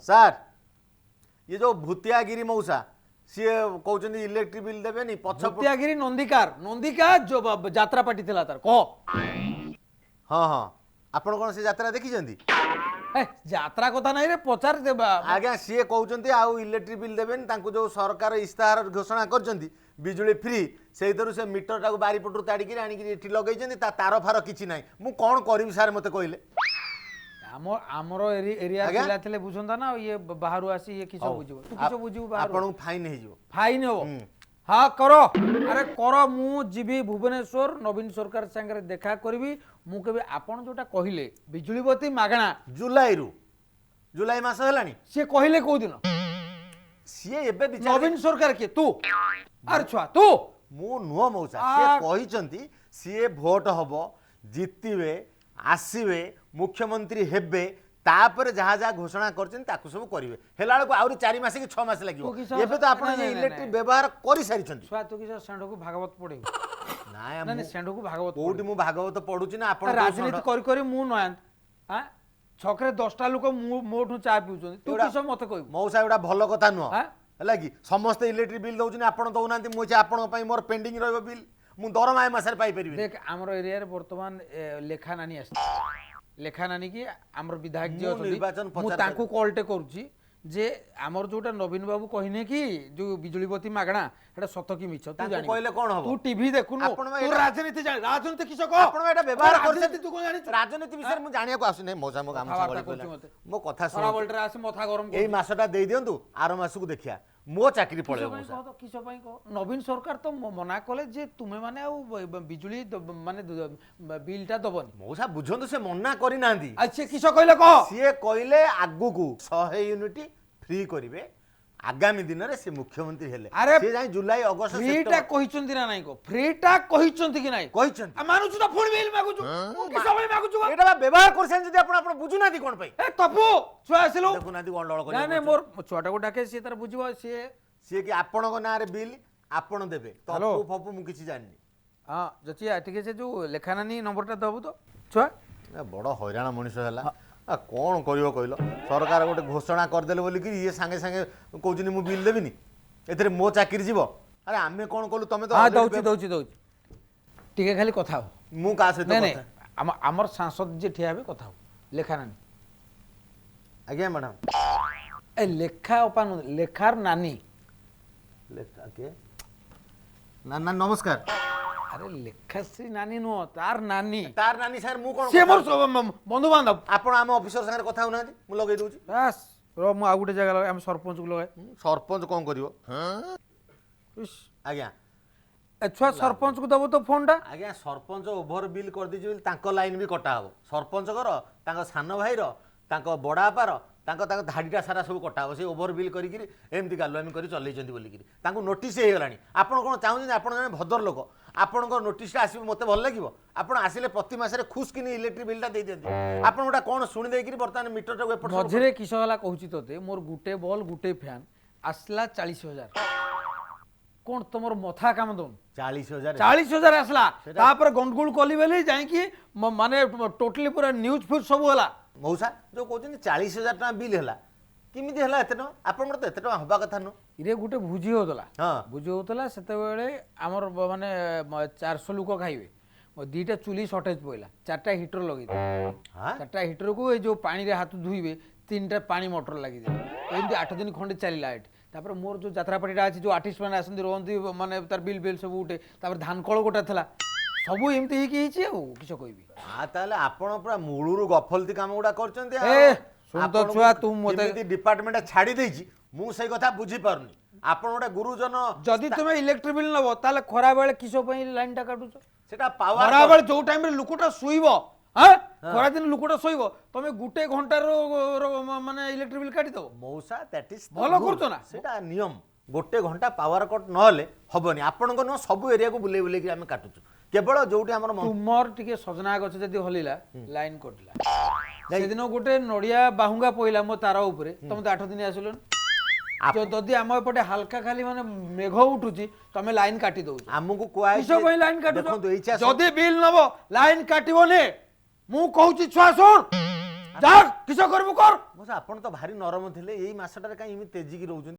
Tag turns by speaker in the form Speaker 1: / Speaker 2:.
Speaker 1: Sir ये जो भूतियागिरी मौसा सी कहते इलेक्ट्रिक बिल देवे
Speaker 2: भूतियागिरी नंदिकार जो यात्रा पार्टी थिला तार कह
Speaker 1: हाँ हाँ आपण कौन से यात्रा देखी
Speaker 2: यात्रा कथा नहीं रे पचार देबा
Speaker 1: आज्ञा सी कहते आउ इलेक्ट्रिक बिल देवे जो सरकार इस्ताहार घोषणा कर बिजुली फ्री से से मीटर टाक बारीपटू ताड़िकी आनिकी लगे तार फार किसी ना मु कौन करी सार मत कहले
Speaker 2: आमर एरिया पिला थिले बुझंदा ना ये बाहरु आसी ये किछो बुझिबो तू किछो बुझिबो बाहर
Speaker 1: आपन फाइन हे जिवो
Speaker 2: फाइन हो हां करो अरे करो मु जीबी भुवनेश्वर नवीन सरकार संगे देखा करबी मु केबे आपन जोटा कहिले बिजुली बत्ती मागणा
Speaker 1: जुलाई मास हलानी
Speaker 2: से कहिले को दिन
Speaker 1: सी एबे
Speaker 2: नवीन सरकार के तू अरे छुआ तू
Speaker 1: मु नुह मौसा से कहिसंती सी भोट हबो जितिबे आसीबे मुख्यमंत्री हेबे तापर जहाँ जहाँ घोषणा करछन ताकु सब करिवे हेला को आउरी 4 मास कि 6 मास लागिवो एबे तो आपण इलेक्ट्रिक व्यवहार करि सारिछन
Speaker 2: छुआ तू कि सेंडो को भागवत पढे
Speaker 1: ना
Speaker 2: ना सेंडो को भागवत
Speaker 1: कोठी मु भागवत पढुची ना आपण
Speaker 2: राजनीति करि करि मु नयन हां छकरे 10टा लोक मोठू चा पिउछन तू किस मत कहि
Speaker 1: मौसा एडा भलो कथा नुह हला कि समस्त इलेक्ट्रिक बिल दउछन आपण दउनांती मु आपण पई मोर पेंडिंग रहबो बिल मु दरमाय मासर पाई परिबे
Speaker 2: देख हमर एरिया रे वर्तमान लेखा नानी आस लेखा नानी की हमर विधायक जे
Speaker 1: निर्वाचन
Speaker 2: मु तांको कॉलटे करूची जे हमर जोटा नवीन बाबू कहिने कि जो बिजुली बत्ती मागणा एटा सत की मिछ तू जानि
Speaker 1: कहले कोन हो
Speaker 2: तू टीवी देखुनु तू राजनीति जानि राजनीति किछ को
Speaker 1: आपण एटा व्यवहार करछन
Speaker 2: तू कोन जानि
Speaker 1: राजनीति विषय मु जानिया को आसु नै मौसा मो काम से मो कथा सुन
Speaker 2: बोलटे आसी मथा गरम
Speaker 1: एई मासटा देई दियंतु आरो मास को देखिया मो चाकरी पळे मौसा
Speaker 2: तो किछ पई को नवीन सरकार तो मना कले जे तुमे माने आ बिजुली माने बिलटा दबनी
Speaker 1: मौसा बुझंतु से मना करि नांदी
Speaker 2: अच्छा किछ कहले को
Speaker 1: सिए कहले आगु को 100 यूनिट फ्री करिवे आगामी दिन रे से मुख्यमंत्री हेले से जाई जुलाई अगस्त
Speaker 2: फ्रीटा कहिचंती ना नाही को फ्रीटा कहिचंती कि नाही
Speaker 1: कहिचंती
Speaker 2: आ मानुछु त फुल बिल मागुछु कि सबले मागुछु
Speaker 1: एटा व्यवहार करछन जदी आपण बुझु नादी कोन पई
Speaker 2: ए तपु छुआ आसिलो
Speaker 1: देखु नादी गंडोळ कर
Speaker 2: ना मोर छोटा को डाके से तार बुझिबो से
Speaker 1: कि आपण को ना रे बिल आपण देबे तपु फपु मु किछि जाननी
Speaker 2: हां जति ठीक से जो लेखानानी नंबरटा दबु तो छुआ
Speaker 1: बड़ हैरान मनुष्य हला कौन करियो कहलो सरकार गोटे घोषणा करदेले बोली कि ये संगे संगे कहउछनी मु बिल देबिनी एथरे मो चाकरी जीवो अरे आमे कोन कहलु तमे तो
Speaker 2: हां दउची ठीक है खाली कथा हो
Speaker 1: मु का से तो
Speaker 2: कथा हमर सांसद जे ठिया बे कथा हो लेखानानी
Speaker 1: आज्ञा मैडम
Speaker 2: ए लेखा अपान लेखार नानी
Speaker 1: लेखा के ना नमस्कार
Speaker 2: अरे लेखाश्री नानी नो तार नानी
Speaker 1: सर मु कोन
Speaker 2: से मोर बंधु बांधव
Speaker 1: आपण हम ऑफिसर संगे कथा होना मु लगै दउची
Speaker 2: बस रो मु आ गुटे जगह लगे हम सरपंच को लगे
Speaker 1: सरपंच कोन करिवो आज्ञा
Speaker 2: अच्छा सरपंच को दबो तो फोन टा
Speaker 1: आज्ञा सरपंच ओवर बिल कर दिजि तांको लाइन भी कटा हो सरपंच कर तांको सान भाई रो तांको बड़ा पार तांको धाड़ीटा सारा सब कटा हो से ओवर बिल करी एमती गालुआमी करी चलैछंती बोलिकी तांको नोटिस हे गलानी आपण कोन चाहउछन आपण जने भद्र लोक आपणको नोटिसटा आसी मते भल लागिवो आपण आसिले प्रति मासरे खुश किनी इलेक्ट्रिक बिलटा दे दियंती आपण गोटा कोन सुनि देई कि वर्तमान मीटर टाको एपट
Speaker 2: मझरे किस हला कहूची तते मोर गुटे बॉल गुटे फैन आसला 40000 कोन तमर मथा काम दोन 40000 आसला तापर गंडगुल कली बेली जाई कि माने टोटली पूरा न्यूज फिर सब होला
Speaker 1: मौसा जो कहउछन 40000 टका बिल हला किमिति हला एते न आपण तो एते टका हबा कथा न
Speaker 2: इरे गुटे भुजी होतला हां भुजी होतला सेते बेले हमर माने 400 लोक खाइबे दीटा चुली शॉर्टेज पइला चारटा हीटर लगि हां चारटा हीटर को ए जो पानी रे हाथ धुइबे तीनटा पानी मोटर लागि दे एमती 8 दिन खंडे चलीला एट तापर मोर जो यात्रा पार्टीटा अछि जो आर्टिस्ट माने आसंदी रोंदी माने तार बिल बिल सब उठे तापर धान कळ गोटा थला सब एमती ही कि आ किछ कहबी
Speaker 1: हां ताले आपण पूरा मूळुरु गफलती काम गुडा करचंती
Speaker 2: ए सुन तो छुआ तू
Speaker 1: मते डिपार्टमेंट छाडी देछि मु सही कथा बुझी पारुनी आपण गोटे गुरुजन
Speaker 2: जदि तुमे इलेक्ट्रिक बिल नबो ताले खरा बेले किसो पई लाइन टा काटुछ
Speaker 1: सेटा पावर
Speaker 2: खरा बेले जो टाइम रे लुकुटा सुइबो हां खरा दिन लुकुटा सुइबो तमे गुटे घंटा रो माने इलेक्ट्रिक बिल काटी दो
Speaker 1: मौसा दैट इज
Speaker 2: भलो करतो ना
Speaker 1: सेटा नियम गोटे घंटा पावर कट नहले हबनी आपण को न सब एरिया को बुले बुले कि हम काटुछु केवल जोटी हमर
Speaker 2: तुमर टिके सजना गछ जदी हलिला लाइन कटला से दिन गोटे नडिया बाहुंगा पइला मो तारा ऊपर तुम तो 8 दिन आसलन जो जदी हम एपटे हल्का खाली माने मेघ उठुची तमे लाइन काटी दउ
Speaker 1: हमकु कोआई
Speaker 2: किसो कोई लाइन काटु
Speaker 1: देखो तो इच्छा
Speaker 2: जदी बिल नबो लाइन काटिबो ने मु कहूची छुआ सुन ଯା କିସ କରିବୁ କର।
Speaker 1: ଆପଣ ତ ଭାରି ନରମ ଥିଲେ, ଏଇ ମାସଟାରେ କାହିଁ ଏମିତି ତେଜିକି ରହୁଛନ୍ତି?